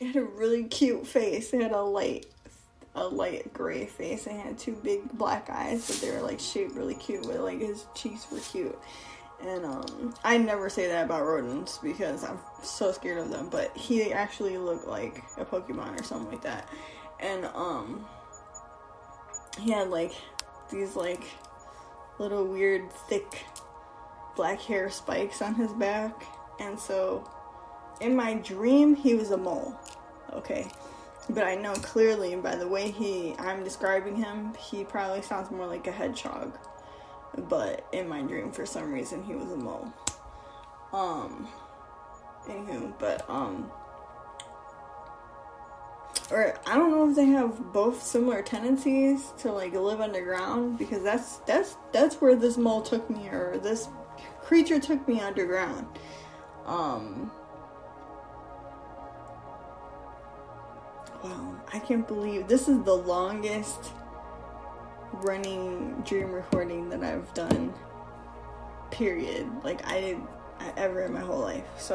It had a really cute face. It had a light gray face. It had two big black eyes, but they were like shaped really cute. With like his cheeks were cute. And I never say that about rodents because I'm so scared of them. But he actually looked like a Pokemon or something like that. And he had like these like little weird thick black hair spikes on his back. And so in my dream he was a mole, okay, but I know clearly by the way I'm describing him, he probably sounds more like a hedgehog, but in my dream for some reason he was a mole. Anywho, but or I don't know if they have both similar tendencies to like live underground, because that's where this mole took me, or this creature took me underground. Wow, I can't believe this is the longest running dream recording that I've done, period. Like I ever in my whole life. So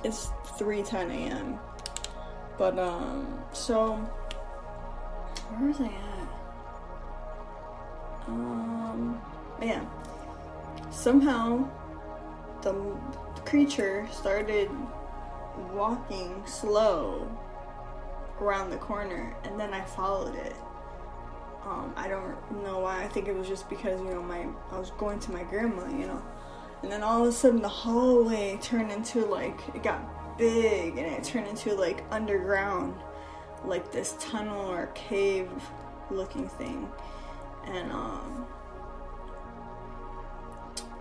it's 3:10 a.m. But so where was I at? Yeah. Somehow the creature started walking slow around the corner, and then I followed it. I don't know why. I think it was just because, you know, I was going to my grandma, you know. And then all of a sudden the hallway turned into like, it got big and it turned into like underground, like this tunnel or cave looking thing. And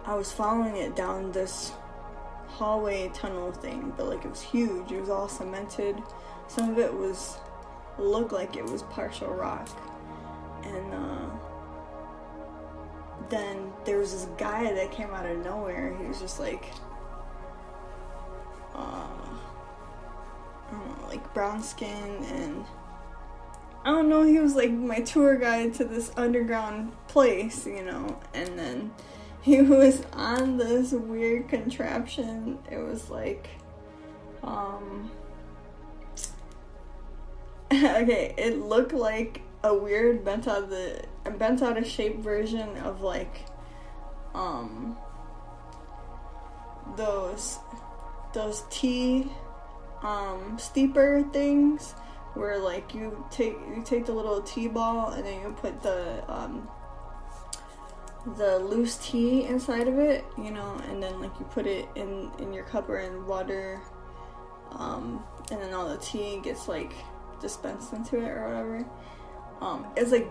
I was following it down this hallway tunnel thing, but like it was huge. It was all cemented. Some of it looked like it was partial rock. And then there was this guy that came out of nowhere. He was just like, I don't know, like brown skin, and I don't know, he was like my tour guide to this underground place, you know. And then he was on this weird contraption. It was like, okay, it looked like a weird bent out of shape version of like those tea steeper things, where like you take the little tea ball and then you put the loose tea inside of it, you know, and then like you put it in your cup or in water, and then all the tea gets like dispensed into it or whatever. It's like,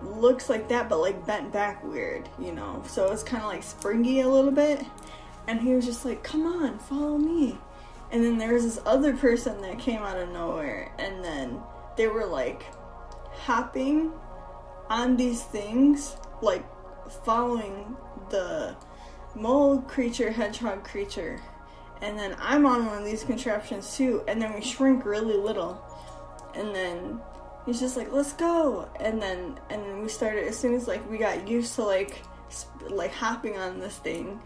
looks like that, but like bent back weird, you know, so it's kind of like springy a little bit. And he was just like, come on, follow me. And then there was this other person that came out of nowhere, and then they were like hopping on these things, like following the mole creature, hedgehog creature. And then I'm on one of these contraptions too, and then we shrink really little. And then he's just like, let's go. And then we started, as soon as like we got used to like hopping on this thing,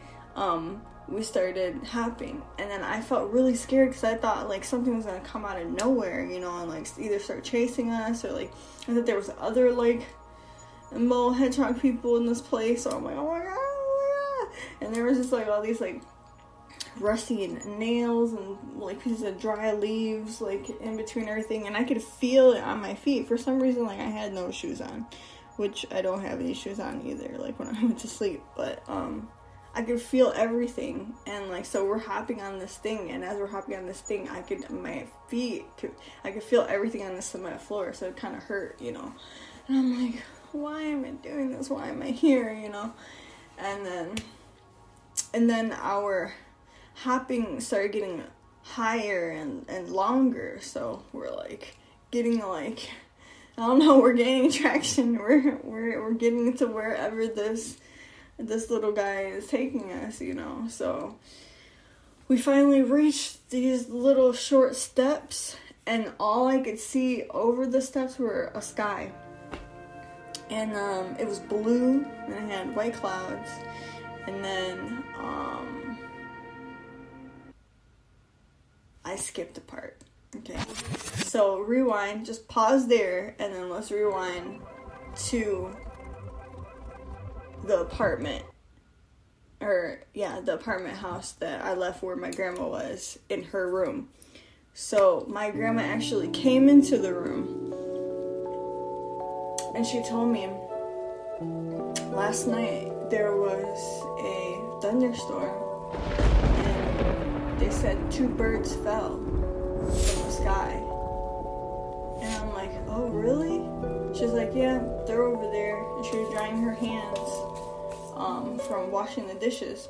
we started hopping. And then I felt really scared because I thought like something was gonna come out of nowhere, you know, and like either start chasing us, or like I thought there was other like mole hedgehog people in this place. So I'm like, oh my god, oh my god. And there was just like all these like rusty nails and like pieces of dry leaves like in between everything, and I could feel it on my feet. For some reason, like I had no shoes on, which I don't have any shoes on either, like when I went to sleep, but I could feel everything. And like, so we're hopping on this thing, and as we're hopping on this thing, I could feel everything on the cement floor, so it kind of hurt, you know. And I'm like, why am I doing this? Why am I here, you know? And then our hopping started getting higher and longer, so we're like getting like, I don't know, we're gaining traction. We're getting to wherever this little guy is taking us, you know. So we finally reached these little short steps, and all I could see over the steps were a sky. And it was blue, and it had white clouds. And then I skipped a part. Okay, so rewind, just pause there, and then let's rewind to the apartment. The apartment house that I left where my grandma was in her room. So my grandma actually came into the room, and she told me last night there was a thunderstorm, and they said 2 birds fell from the sky. And I'm like, oh really? She's like, yeah, they're over there. And she was drying her hands from washing the dishes,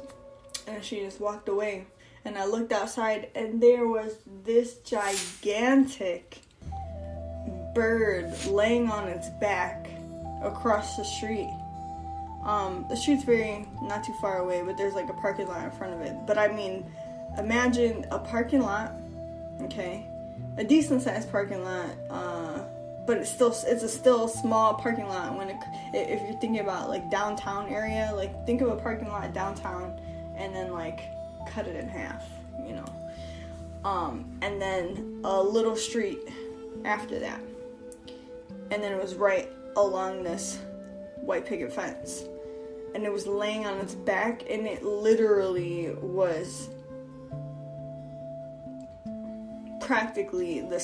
and she just walked away. And I looked outside, and there was this gigantic bird laying on its back across the street. The street's not too far away, but there's like a parking lot in front of it. But I mean, imagine a parking lot, okay, a decent sized parking lot, but it's a still small parking lot if you're thinking about like downtown area. Like, think of a parking lot downtown and then like cut it in half, you know. And then a little street after that. And then it was right along this white picket fence. And it was laying on its back, and it literally was practically the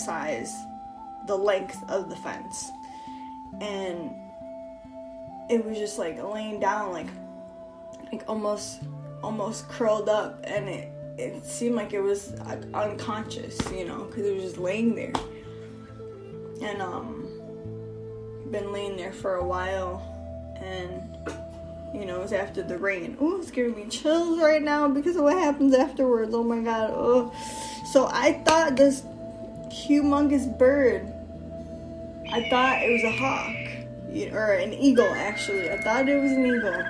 length of the fence. And it was just like laying down, like almost curled up, and it seemed like it was unconscious, you know, because it was just laying there. And been laying there for a while, and you know, it was after the rain. Oh, it's giving me chills right now because of what happens afterwards. Oh my god. Oh, so I thought this humongous bird, I thought it was a hawk, or an eagle. Actually, I thought it was an eagle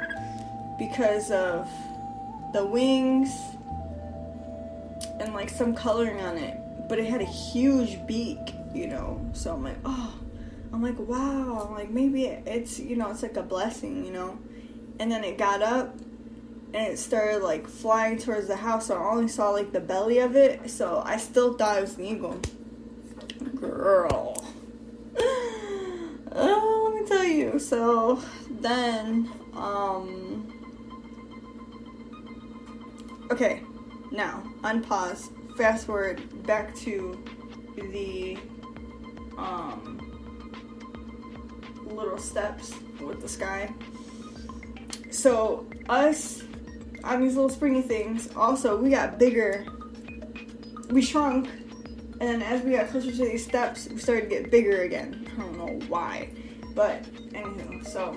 because of the wings and like some coloring on it, but it had a huge beak, you know. So I'm like, oh, wow, I'm like, maybe it's, you know, it's like a blessing, you know. And then it got up and it started like flying towards the house, so I only saw like the belly of it, so I still thought it was an eagle. Girl. Oh, let me tell you. So then okay, now unpause, fast forward back to the little steps with the sky. So us on these little springy things, also we got bigger, we shrunk, and then as we got closer to these steps, we started to get bigger again. I don't know why, but anywho, so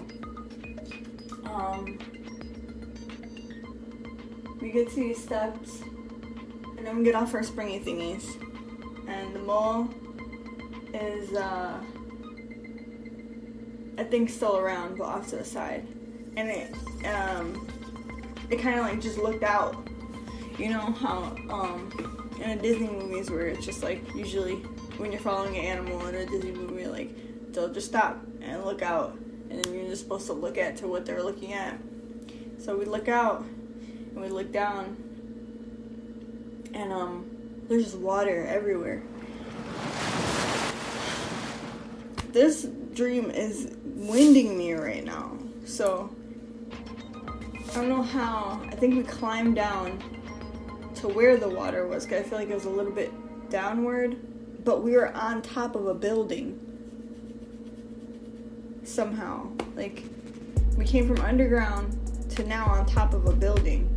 we get to these steps, and then we get off our springy thingies, and the mole is I think still around, but off to the side. And it kind of like just looked out, you know how in a Disney movies where it's just like usually when you're following an animal in a Disney movie, like they'll just stop and look out, and then you're just supposed to look at to what they're looking at. So we look out and we look down, and there's just water everywhere. This dream is winding me right now, so I don't know how. I think we climbed down to where the water was, because I feel like it was a little bit downward, but we were on top of a building somehow. Like, we came from underground to now on top of a building,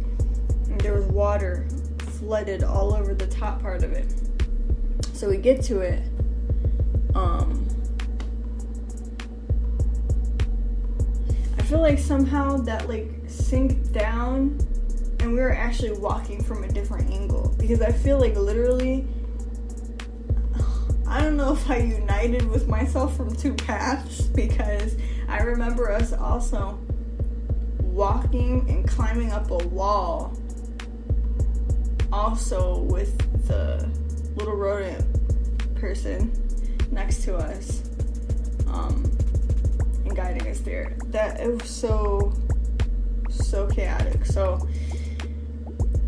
and there was water flooded all over the top part of it. So we get to it. I feel like somehow that like synced down, and we were actually walking from a different angle, because I feel like literally, I don't know if I united with myself from two paths, because I remember us also walking and climbing up a wall, also with the little rodent person next to us, and guiding us there. That it was so chaotic. So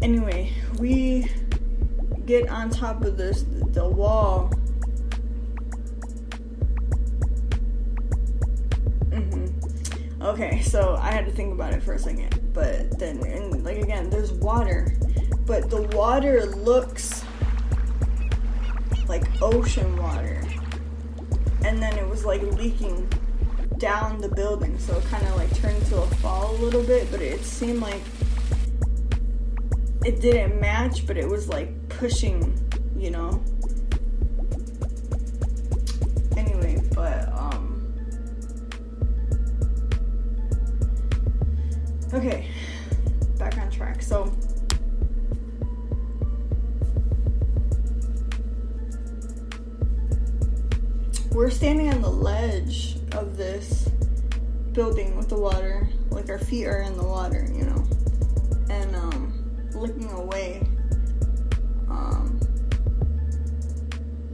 anyway, we get on top of the wall. Okay, so I had to think about it for a second, but then, and like again, there's water, but the water looks like ocean water, and then it was like leaking down the building, so it kind of like turned into a fall a little bit, but it seemed like it didn't match, but it was like pushing, you know. Anyway, but okay, back on track. So we're standing on the ledge of this building with the water, like our feet are in the water, you know, and looking away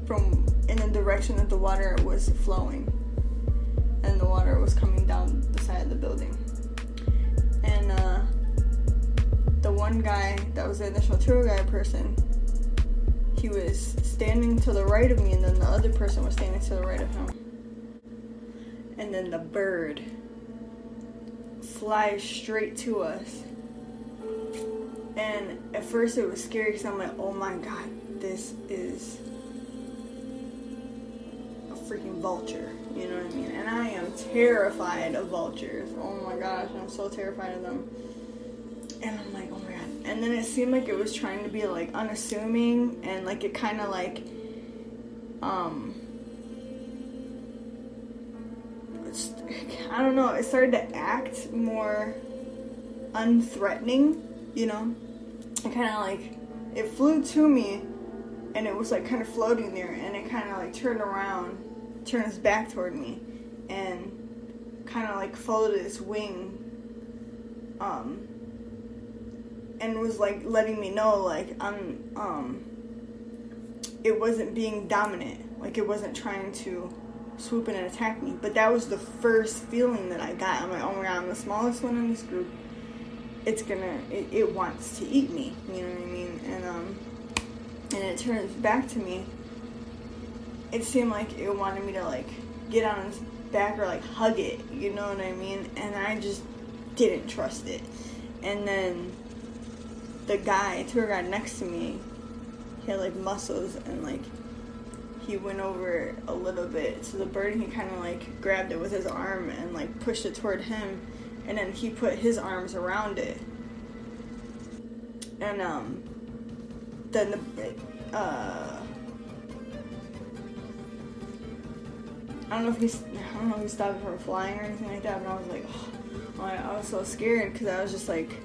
from in the direction that the water was flowing, and the water was coming down the side of the building. And the one guy that was the initial tour guide person, he was standing to the right of me, and then the other person was standing to the right of him. And then the bird flies straight to us. And at first it was scary because I'm like, oh my god, this is a freaking vulture. You know what I mean? And I am terrified of vultures. Oh my gosh, I'm so terrified of them. And I'm like, oh my god. And then it seemed like it was trying to be like unassuming, and like it kind of like I don't know, it started to act more unthreatening, you know. It kind of like, it flew to me, and it was like kind of floating there, and it kind of like turned around, turned its back toward me, and kind of like folded its wing, and was like letting me know like it wasn't being dominant, like it wasn't trying to swoop in and attack me. But that was the first feeling that I got. I'm like, oh my god, I'm the smallest one in this group. It wants to eat me, you know what I mean? And it turns back to me. It seemed like it wanted me to like get on its back or like hug it, you know what I mean? And I just didn't trust it. And then the tour guide next to me, he had like muscles, and like he went over a little bit to the bird, and he kind of like grabbed it with his arm and like pushed it toward him, and then he put his arms around it, and then I don't know if he stopped it from flying or anything like that, but I was like, oh, I was so scared because I was just like,